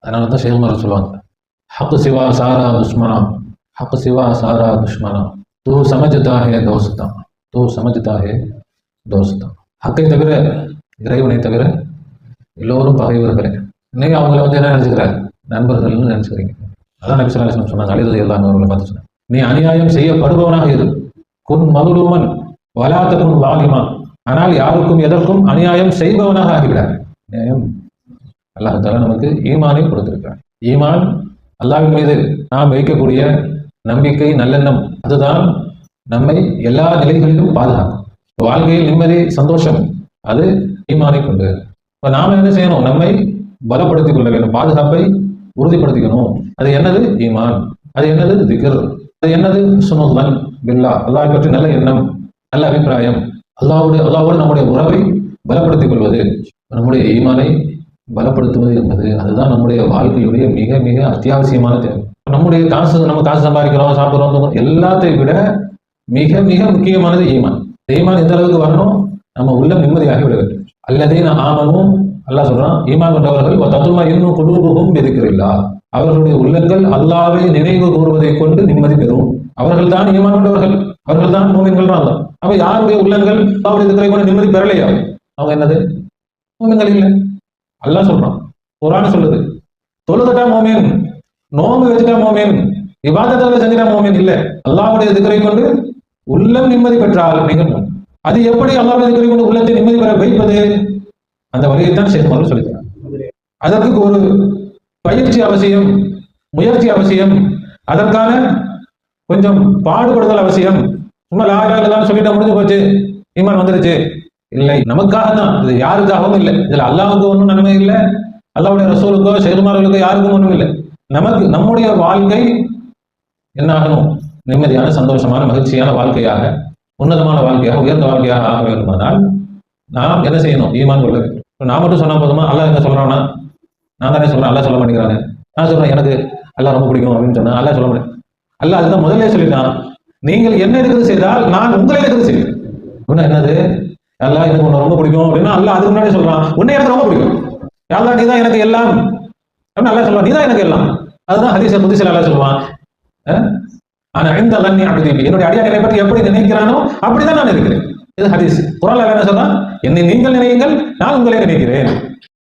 அதனால தான் ஷேகுமார் சொல்லுவாங்க, ஹக்கு சிவா சாரா துஷ்மனா, ஹக்கு சிவா சாரா துஷ்மனா, தூ சமஜ்தா ஹே தோஸ்தா, தூ சமஜ்தா ஹே தோஸ்தா. ஹக்கை தவிர, இறைவனை தவிர எல்லோரும் பகைவர்களே. இன்னைக்கு அவங்கள வந்து என்ன நினைச்சுக்கிறார், நண்பர்கள்னு நினைச்சுக்கிறீங்க. அதான் நபி ஸல்லல்லாஹு அலைஹி வஸல்லம் சொன்னாங்க, அலிரதி அல்லாஹ் அவர்களை பார்த்து சொன்னாங்க, நீ அநியாயம் செய்யப்படுபவனாக இரு, குன் மதுலூமன் வலாத்த குன் வாலிமா, ஆனால் யாருக்கும் எதற்கும் அநியாயம் செய்பவனாக ஆகிவிடார். நியாயம் அல்லாஹ் தஆலா நமக்கு ஈமானை கொடுத்திருக்கிறார். ஈமான் அல்லாஹ்வின் மீது நாம் வைக்கக்கூடிய நம்பிக்கை, நல்லெண்ணம், அதுதான் நம்மை எல்லா நிலைகளிலும் பாதுகாக்கும். வாழ்க்கையில் நிம்மதி, சந்தோஷம் அது ஈமானை கொண்டு. இப்போ நாம என்ன செய்யணும், நம்மை பலப்படுத்திக் கொள்ள வேண்டும், பாதுகாப்பை உறுதிப்படுத்திக்கணும். அது என்னது, ஈமான். அது என்னது, திக்ர். அது என்னது, சுனுல்லன் பில்லா, அல்லாஹ் பற்றி நல்ல எண்ணம், நல்ல அபிப்பிராயம், அல்லாஹ்வோடு நம்முடைய உறவை பலப்படுத்திக் கொள்வது. நம்முடைய ஈமானை பலப்படுத்துவது என்பது அதுதான் நம்முடைய வாழ்க்கையுடைய மிக மிக அத்தியாவசியமான தேவை. நம்முடைய நம்ம காசு சம்பாதிக்கிறோம், சாப்பிட்றோம், எல்லாத்தையும் விட மிக மிக முக்கியமானது ஈமான். ஈமான் எந்த அளவுக்கு வரணும், நம்ம உள்ள நிம்மதியாகி விட வேண்டும். அல்லதீன ஆமனும், அல்லாஹ் சொல்றான், ஈமான் கொண்டவர்கள் தத்துமா இன்னும் குலூபுகும் எதிர்க்கிறீர்களா, அவர்களுடைய உள்ளங்கள் அல்லாஹ்வை நினைவு கூறுவதை கொண்டு நிம்மதி பெறும். அவர்கள் தான் ஈமான் கொண்டவர்கள், அவர்கள் தான் மூமின்கள். அப்ப யாருடைய உள்ளங்கள் அல்லாஹ்வுடைய திக்ரை கொண்டு நிம்மதி பெறலையா, அவங்க என்னது, மூமின்கள் இல்லை. அல்லாஹ் சொல்றான், குர்ஆன் சொல்லுது, தொழுதுட்டா மோமின், நோம்பு வச்சுட்டா மோமின், இபாதத்தை செஞ்சுட்டா மோமின் இல்ல. அல்லாஹ்வுடைய திக்ரை கொண்டு உள்ளம் நிம்மதி பெற்றால் நீங்கள். அது எப்படி அல்லாஹ்வுடைய திக்ரை கொண்டு உள்ளத்தை நிம்மதி பெற வைப்பது, அந்த வழியைத்தான் ஷேகுமார் சொல்லிக்கிறார். அதற்கு ஒரு பயிற்சி அவசியம், முயற்சி அவசியம், அதற்கான கொஞ்சம் பாடுபடுதல் அவசியம். சும்மா லா இலாஹா இல்லல்லாஹ் சொல்லிட்டா முடிஞ்சு போச்சு, ஈமான் வந்துருச்சு, இல்லை. நமக்காக தான், இது யாருக்காகவும் இல்லை. இதுல அல்லாஹ்வுக்கு ஒன்றும் நன்மை இல்லை, அல்லாஹ்வுடைய ரசூலுக்கோ ஷேகுமார்களுக்கோ யாருக்கும் ஒன்றும் இல்லை. நமக்கு நம்முடைய வாழ்க்கை என்ன ஆகணும், நிம்மதியான, சந்தோஷமான, மகிழ்ச்சியான வாழ்க்கையாக, உன்னதமான வாழ்க்கையாக, உயர்ந்த வாழ்க்கையாக ஆக வேண்டுமானால் நாம் என்ன செய்யணும், ஈமான் கொள்ள வேண்டும். நான் மட்டும் சொன்னா போதுமா, அல்லாஹ் என்ன சொல்றான்னா, நான் தானே சொல்றேன், அல்லாஹ் சொல்ல மாட்டேங்கிறாங்க. நான் சொல்றேன் எனக்கு அல்லாஹ் ரொம்ப பிடிக்கும் அப்படின்னு சொன்னா அல்லாஹ் சொல்ல மாட்டேன். அல்லாஹ் அதுதான் முதல்ல சொல்லிட்டான், நீங்கள் என்ன இருக்கிறது செய்தால் நான் உங்களை இருக்கிறது செய்வேன். அப்படின்னா என்னது, அல்லாஹ் எனக்கு உன்னை ரொம்ப பிடிக்கும் அப்படின்னா அல்லாஹ் அதுக்கு முன்னாடி சொல்றான், உன்னை எனக்கு ரொம்ப பிடிக்கும், அல்லாஹ் நீ தான் எனக்கு எல்லாம் அப்படின்னு அல்லாஹ் சொல்லுவான், நீ தான் எனக்கு எல்லாம். அதுதான் ஹதீஸ் குத்ஸில் அல்லாஹ் சொல்லுவான், ஆனா இந்த லன்னி அப்தி, என்னுடைய அடியாரை பற்றி எப்படி நினைக்கிறானோ அப்படிதான் நான் இருக்கிறேன். இது ஹதீஸ். குர்ஆன்ல என்ன சொல்றான், என்னை நீங்கள் நினையுங்கள், நான் உங்களை நினைக்கிறேன்.